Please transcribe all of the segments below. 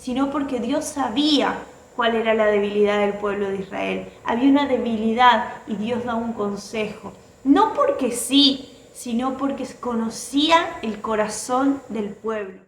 sino porque Dios sabía cuál era la debilidad del pueblo de Israel. Había una debilidad y Dios da un consejo. No porque sí, sino porque conocía el corazón del pueblo.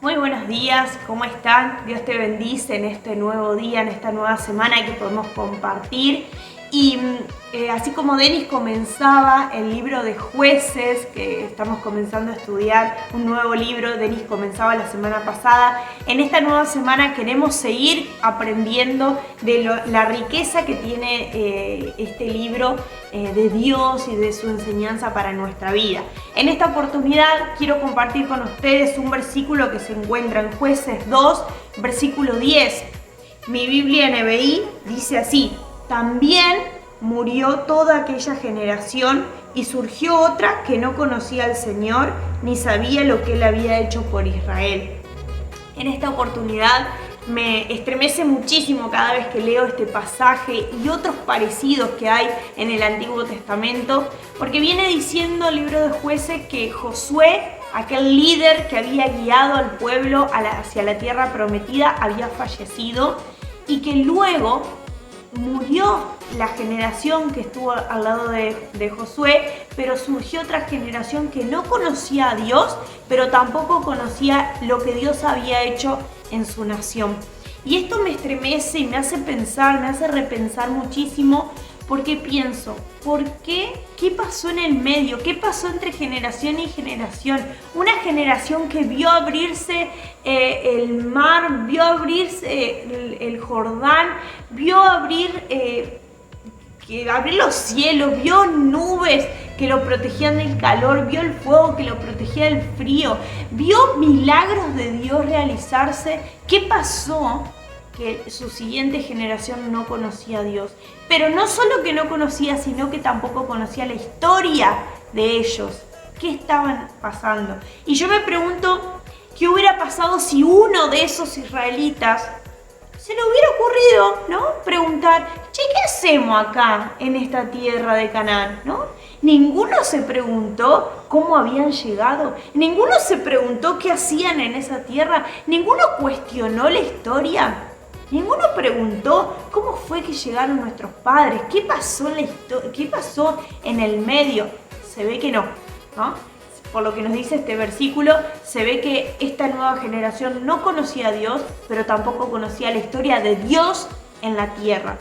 Muy buenos días, ¿cómo están? Dios te bendice en este nuevo día, en esta nueva semana que podemos compartir. Y así como Denis comenzaba el libro de Jueces, que estamos comenzando a estudiar un nuevo libro, Denis comenzaba la semana pasada, en esta nueva semana queremos seguir aprendiendo de la riqueza que tiene este libro de Dios y de su enseñanza para nuestra vida. En esta oportunidad quiero compartir con ustedes un versículo que se encuentra en Jueces 2, versículo 10. Mi Biblia NBI dice así: también murió toda aquella generación y surgió otra que no conocía al Señor ni sabía lo que Él había hecho por Israel. En esta oportunidad me estremece muchísimo cada vez que leo este pasaje y otros parecidos que hay en el Antiguo Testamento, porque viene diciendo el libro de Jueces que Josué, aquel líder que había guiado al pueblo hacia la tierra prometida, había fallecido y que luego murió la generación que estuvo al lado de Josué, pero surgió otra generación que no conocía a Dios, pero tampoco conocía lo que Dios había hecho en su nación. Y esto me estremece y me hace pensar, me hace repensar muchísimo, porque pienso, ¿por qué? ¿Qué pasó en el medio? ¿Qué pasó entre generación y generación? Una generación que vio abrirse el mar, vio abrirse el Jordán, vio abrir los cielos, vio nubes que lo protegían del calor, vio el fuego que lo protegía del frío, vio milagros de Dios realizarse. ¿Qué pasó? Que su siguiente generación no conocía a Dios. Pero no solo que no conocía, sino que tampoco conocía la historia de ellos. ¿Qué estaban pasando? Y yo me pregunto, ¿qué hubiera pasado si uno de esos israelitas se le hubiera ocurrido, ¿no? Preguntar, che, ¿qué hacemos acá en esta tierra de Canaán, ¿no? Ninguno se preguntó cómo habían llegado, ninguno se preguntó qué hacían en esa tierra, ninguno cuestionó la historia, ninguno preguntó cómo fue que llegaron nuestros padres, qué pasó en la historia, qué pasó en el medio. Se ve que no, ¿no? Por lo que nos dice este versículo, se ve que esta nueva generación no conocía a Dios, pero tampoco conocía la historia de Dios en la tierra.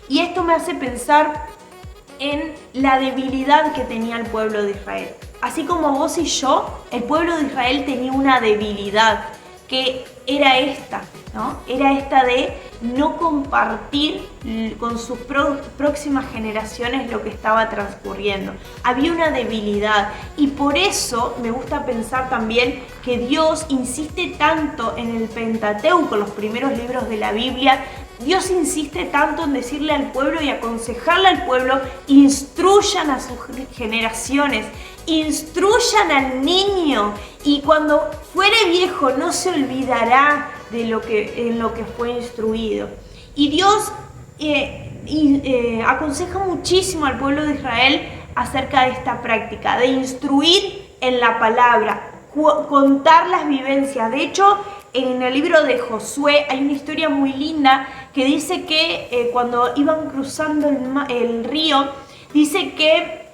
Y esto me hace pensar en la debilidad que tenía el pueblo de Israel. Así como vos y yo, el pueblo de Israel tenía una debilidad que era esta, ¿no? Era esta de no compartir con sus próximas generaciones lo que estaba transcurriendo. Había una debilidad y por eso me gusta pensar también que Dios insiste tanto en el Pentateuco, los primeros libros de la Biblia. Dios insiste tanto en decirle al pueblo y aconsejarle al pueblo: instruyan a sus generaciones, instruyan al niño, y cuando fuere viejo no se olvidará de en lo que fue instruido. Y Dios aconseja muchísimo al pueblo de Israel acerca de esta práctica, de instruir en la palabra, contar las vivencias. De hecho, en el libro de Josué hay una historia muy linda que dice que cuando iban cruzando el río, dice que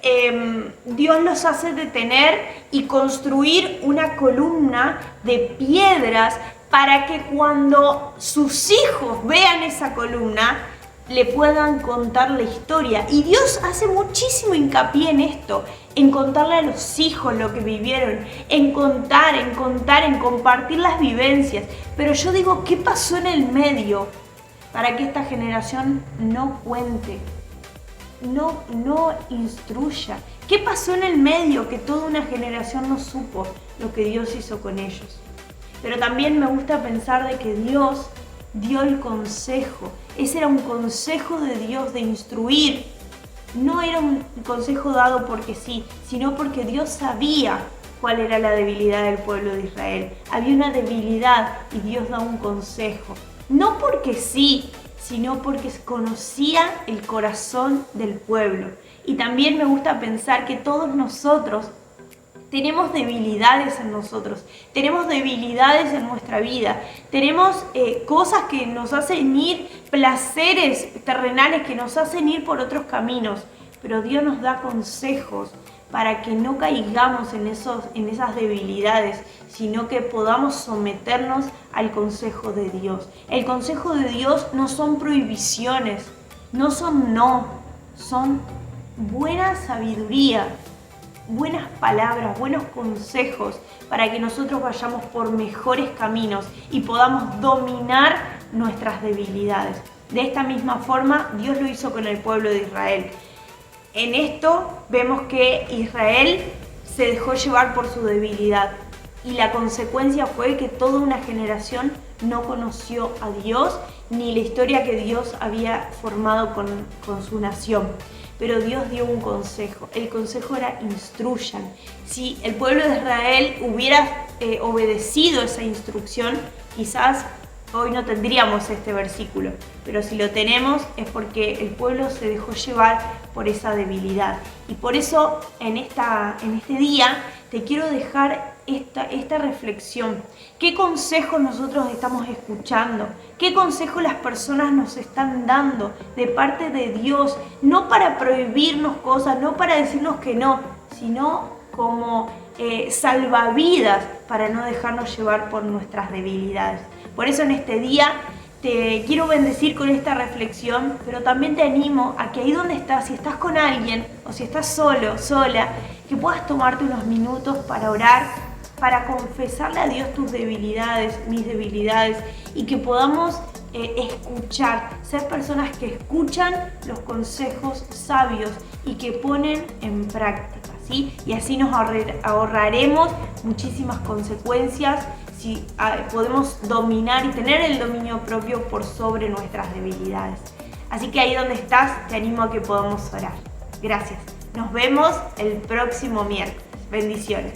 Dios los hace detener y construir una columna de piedras para que cuando sus hijos vean esa columna, le puedan contar la historia. Y Dios hace muchísimo hincapié en esto, en contarle a los hijos lo que vivieron, en contar, en compartir las vivencias. Pero yo digo, ¿qué pasó en el medio para que esta generación no cuente, no instruya? ¿Qué pasó en el medio que toda una generación no supo lo que Dios hizo con ellos? Pero también me gusta pensar de que Dios dio el consejo. Ese era un consejo de Dios de instruir. No era un consejo dado porque sí, sino porque Dios sabía cuál era la debilidad del pueblo de Israel. Había una debilidad y Dios da un consejo. No porque sí, sino porque conocía el corazón del pueblo. Y también me gusta pensar que todos nosotros tenemos debilidades en nosotros, tenemos debilidades en nuestra vida, tenemos cosas que nos hacen ir, placeres terrenales que nos hacen ir por otros caminos, pero Dios nos da consejos para que no caigamos en esas debilidades, sino que podamos someternos al consejo de Dios. El consejo de Dios no son prohibiciones, no son son buena sabiduría, buenas palabras, buenos consejos para que nosotros vayamos por mejores caminos y podamos dominar nuestras debilidades. De esta misma forma, Dios lo hizo con el pueblo de Israel. En esto vemos que Israel se dejó llevar por su debilidad y la consecuencia fue que toda una generación no conoció a Dios ni la historia que Dios había formado con su nación. Pero Dios dio un consejo. El consejo era instruyan. Si el pueblo de Israel hubiera obedecido esa instrucción, quizás hoy no tendríamos este versículo. Pero si lo tenemos es porque el pueblo se dejó llevar por esa debilidad. Y por eso en este día te quiero dejar esta reflexión. ¿Qué consejos nosotros estamos escuchando? ¿Qué consejos las personas nos están dando de parte de Dios? No para prohibirnos cosas, no para decirnos que no, sino como salvavidas para no dejarnos llevar por nuestras debilidades. Por eso en este día te quiero bendecir con esta reflexión, pero también te animo a que ahí donde estás, si estás con alguien o si estás solo, sola, que puedas tomarte unos minutos para orar, para confesarle a Dios tus debilidades, mis debilidades, y que podamos escuchar, ser personas que escuchan los consejos sabios y que ponen en práctica, ¿sí? Y así nos ahorraremos muchísimas consecuencias si podemos dominar y tener el dominio propio por sobre nuestras debilidades. Así que ahí donde estás, te animo a que podamos orar. Gracias. Nos vemos el próximo miércoles. Bendiciones.